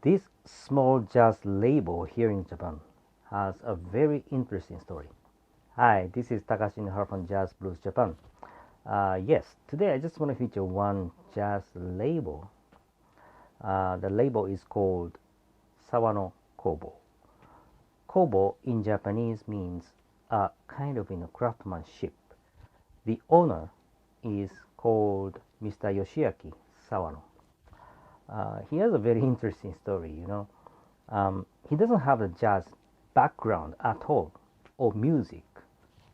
This small jazz label here in Japan has a very interesting story. Hi, this is Takashi Nihara from Jazz Blues Japan. Yes, today I just want to feature one jazz label. The label is called Sawano Kobo. Kobo in Japanese means a kind of craftsmanship. The owner is called Mr. Yoshiaki Sawano. He has a very interesting story. He doesn't have a jazz background at all, or music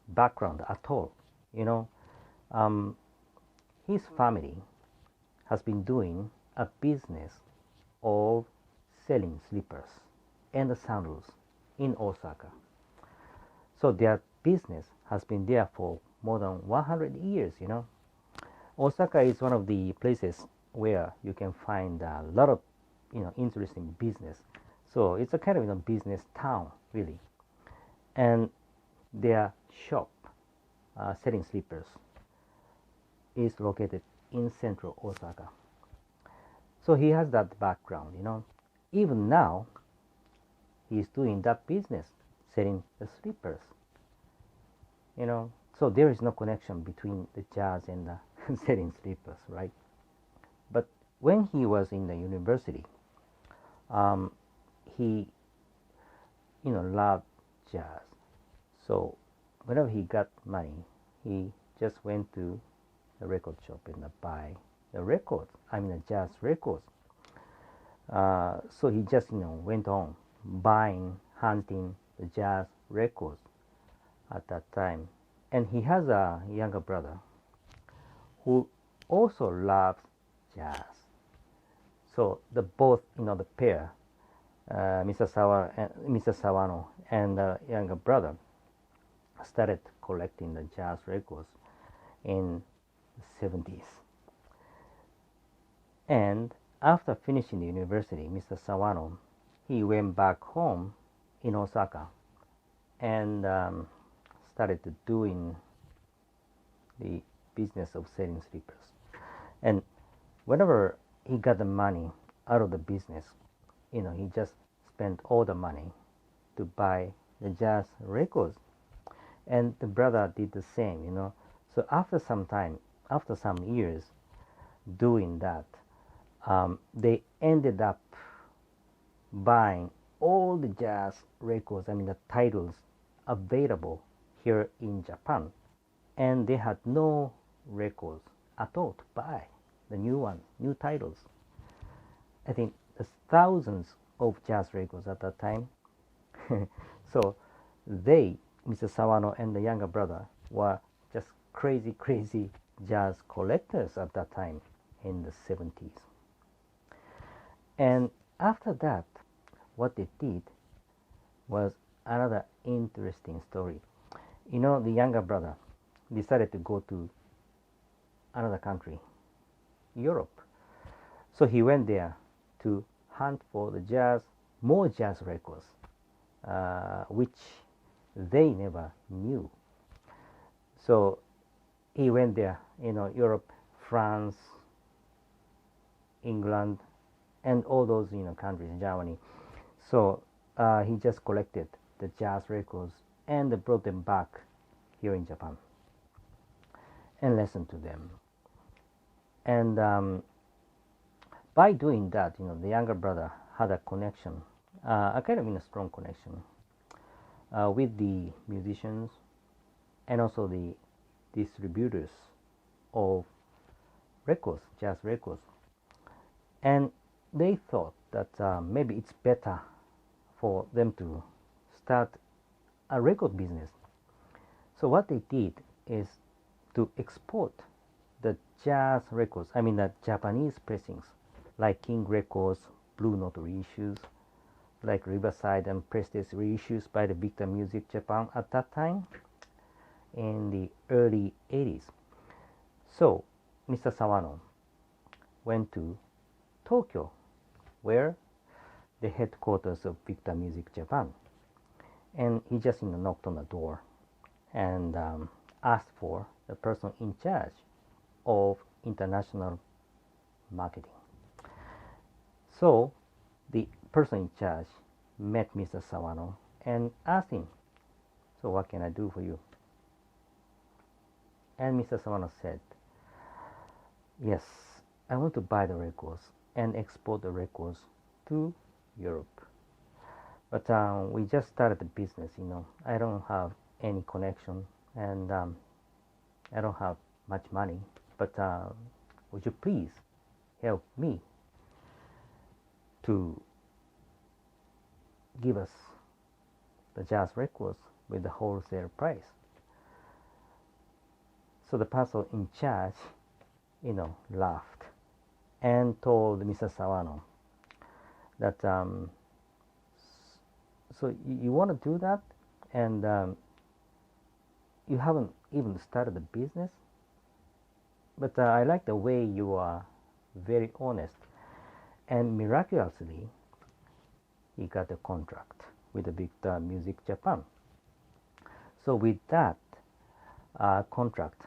background at all. You know, his family has been doing a business of selling slippers and sandals in Osaka. So their business has been there for more than 100 years. Osaka is one of the places where you can find a lot of interesting business. So it's a kind of business town really. And their shop selling slippers is located in central Osaka. So he has that background. Even now he's doing that business, selling the slippers. So there is no connection between the jazz and the selling slippers, right? But when he was in the university, he loved jazz. So whenever he got money, he just went to the record shop and buy the records. The jazz records. So he just went on buying, hunting the jazz records at that time. And he has a younger brother who also loves jazz. So the both, the pair, Mr. Sawano and the younger brother, started collecting the jazz records in the 70s. And after finishing the university, Mr. Sawano, he went back home in Osaka and started doing the business of selling slippers. And whenever he got the money out of the business, he just spent all the money to buy the jazz records. And the brother did the same. So after some time, after some years doing that, they ended up buying all the jazz records, the titles available here in Japan. And they had no records at all to buy, the new titles. I think there's thousands of jazz records at that time. So they, Mr. Sawano and the younger brother, were just crazy jazz collectors at that time in the 70s. And after that, what they did was another interesting story. The younger brother decided to go to another country, Europe. So he went there to hunt for the more jazz records, which they never knew. So he went there, Europe, France, England, and all those countries, Germany. So he just collected the jazz records and brought them back here in Japan and listened to them. And by doing that, the younger brother had a connection, a kind of a strong connection with the musicians and also the distributors of records, jazz records. And they thought that maybe it's better for them to start a record business. So what they did is to export the jazz records, the Japanese pressings, like King Records, Blue Note reissues, like Riverside and Prestige reissues by the Victor Music Japan at that time in the early 80s. So Mr. Sawano went to Tokyo, where the headquarters of Victor Music Japan, and he just knocked on the door and asked for the person in charge of international marketing. So the person in charge met Mr. Sawano and asked him, "So what can I do for you?" And Mr. Sawano said, "Yes, I want to buy the records and export the records to Europe. But we just started the business, I don't have any connection and I don't have much money. But would you please help me to give us the jazz records with the wholesale price?" So the person in charge, laughed and told Mr. Sawano that, "So you want to do that, and you haven't even started the business? But I like the way you are very honest." And miraculously, he got a contract with the Big Music Japan. So with that contract,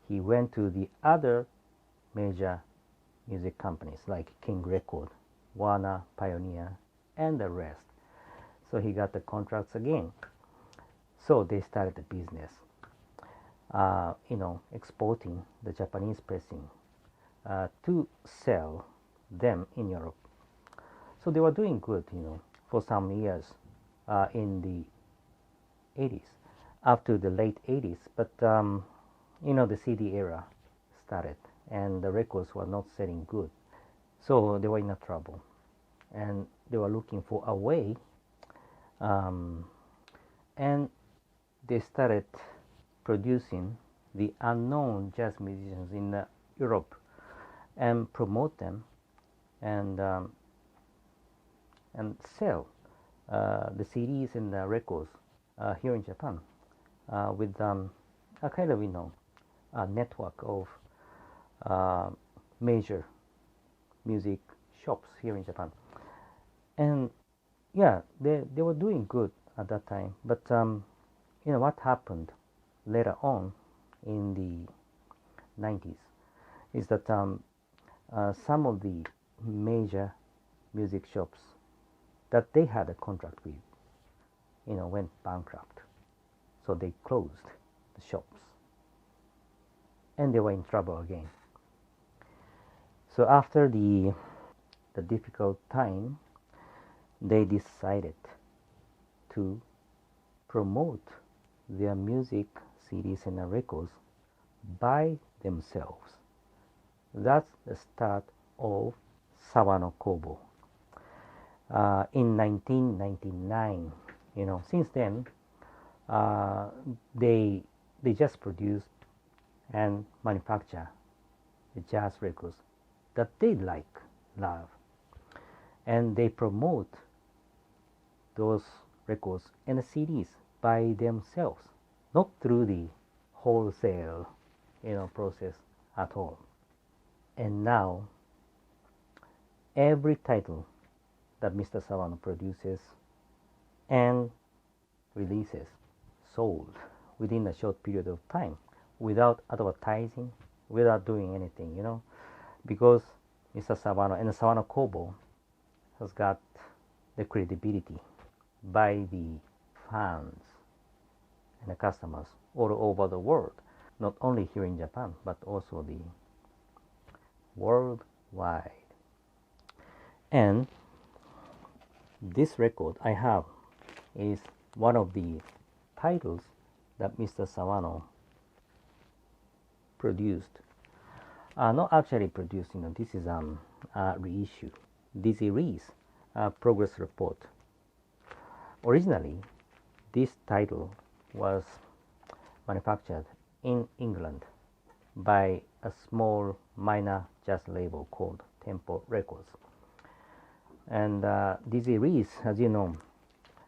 he went to the other major music companies like King Record, Warner, Pioneer, and the rest. So he got the contracts again. So they started the business, exporting the Japanese pressing to sell them in Europe. So they were doing good, for some years in the 80s, up to the late 80s. But, the CD era started and the records were not selling good. So they were in a trouble and they were looking for a way. And they started producing the unknown jazz musicians in Europe and promote them and sell the CDs and the records here in Japan with a kind of a network of major music shops here in Japan. And yeah, they were doing good at that time. But what happened later on in the 90s is that some of the major music shops that they had a contract with, went bankrupt. So they closed the shops and they were in trouble again. So after the difficult time, they decided to promote their music CDs and records by themselves. That's the start of Sawano Kobo. In 1999, since then, they just produce and manufacture the jazz records that they love, and they promote those records and the CDs by themselves, not through the wholesale, process at all. And now, every title that Mr. Sawano produces and releases sold within a short period of time without advertising, without doing anything, because Mr. Sawano and the Sawano Kobo has got the credibility by the fans and the customers all over the world, not only here in Japan, but also the worldwide. And this record I have is one of the titles that Mr. Sawano produced. Not actually produced, this is a reissue. Dizzy Reese Progress Report. Originally, this title was manufactured in England by a small minor jazz label called Tempo Records. And Dizzy Reese, as you know,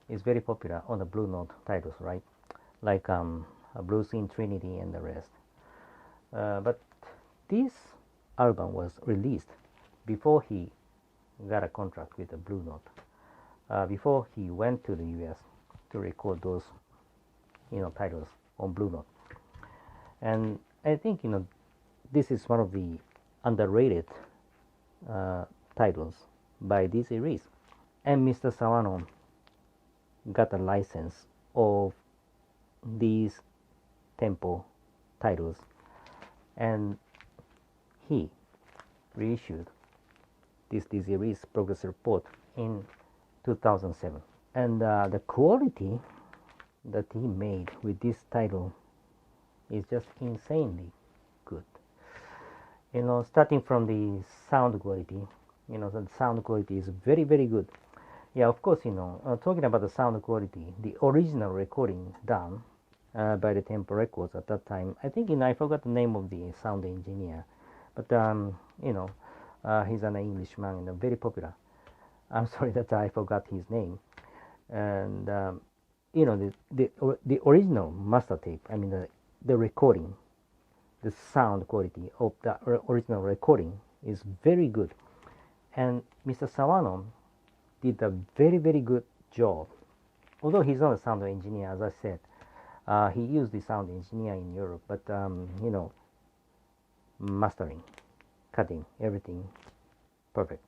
is very popular on the Blue Note titles, right? Like Blues in Trinity and the rest. But this album was released before he got a contract with the Blue Note, before he went to the US to record those, titles on Blue Note. And I think, this is one of the underrated titles by Dizzy Reese. And Mr. Sawano got a license of these tempo titles, and he reissued this series progress report in 2007. And the quality that he made with this title is just insanely good. Starting from the sound quality, the sound quality is very, very good. Yeah, of course, talking about the sound quality, the original recording done by the Tempo Records at that time, I think, I forgot the name of the sound engineer, but, he's an Englishman, very popular. I'm sorry that I forgot his name. And, the original master tape, I mean, the recording, the sound quality of the original recording is very good. And Mr. Sawano did a very, very good job. Although he's not a sound engineer, as I said, he used the sound engineer in Europe, but, mastering, cutting, everything perfect.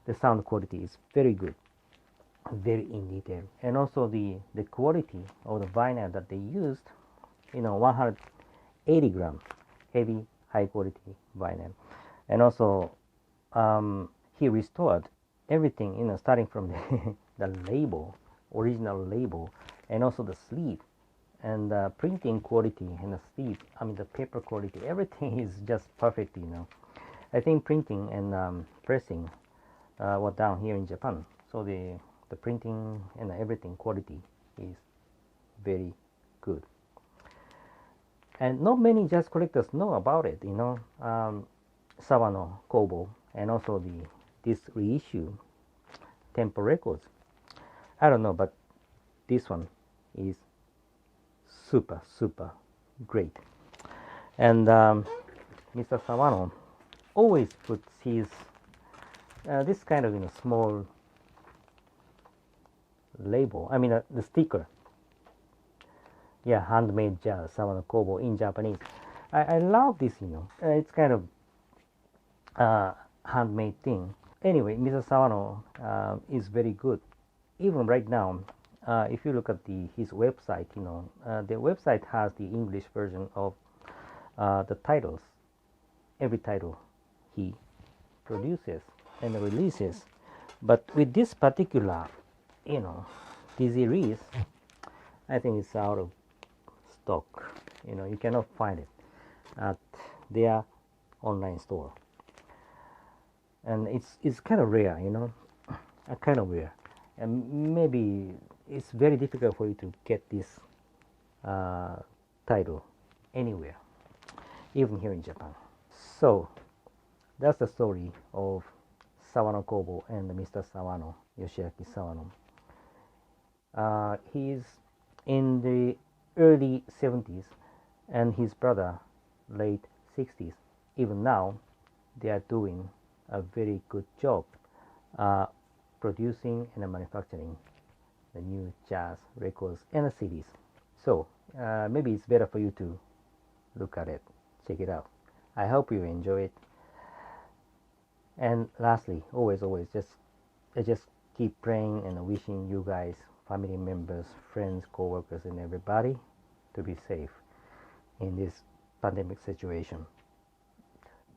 The sound quality is very good, very in detail. And also the quality of the vinyl that they used, 180 gram heavy, high quality vinyl. And also, he restored everything, starting from the label, original label, and also the sleeve, and the printing quality, and the sleeve, the paper quality, everything is just perfect. I think printing and pressing were done here in Japan, so the printing and everything quality is very good. And not many jazz collectors know about it, Sawano Kobo, and also this reissue Tempo Records. I don't know, but this one is super, super great. And Mr. Sawano always puts his this kind of small label, the sticker. Yeah, handmade jazz, Sawano Kobo in Japanese. I love this, it's kind of handmade thing. Anyway, Mr. Sawano is very good. Even right now, if you look at his website, the website has the English version of the titles, every title he produces and releases. But with this particular, series, I think it's out of stock. You cannot find it at their online store, and it's kind of rare, kind of rare, and maybe it's very difficult for you to get this title anywhere, even here in Japan. So that's the story of Sawano Kobo and Mr. Sawano, Yoshiaki Sawano. He's in the early 70s, and his brother late 60s. Even now, they are doing a very good job producing and manufacturing the new jazz records and the CDs. So maybe it's better for you to look at it, check it out. I hope you enjoy it. And lastly, always, I just keep praying and wishing you guys, family members, friends, co-workers, and everybody to be safe in this pandemic situation.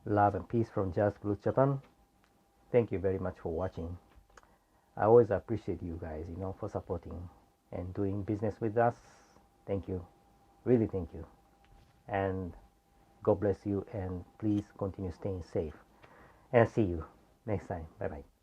Love and peace from Jazz Blues Japan. Thank you very much for watching. I always appreciate you guys, for supporting and doing business with us. Thank you. Really thank you. And God bless you, and please continue staying safe. And see you next time. Bye bye.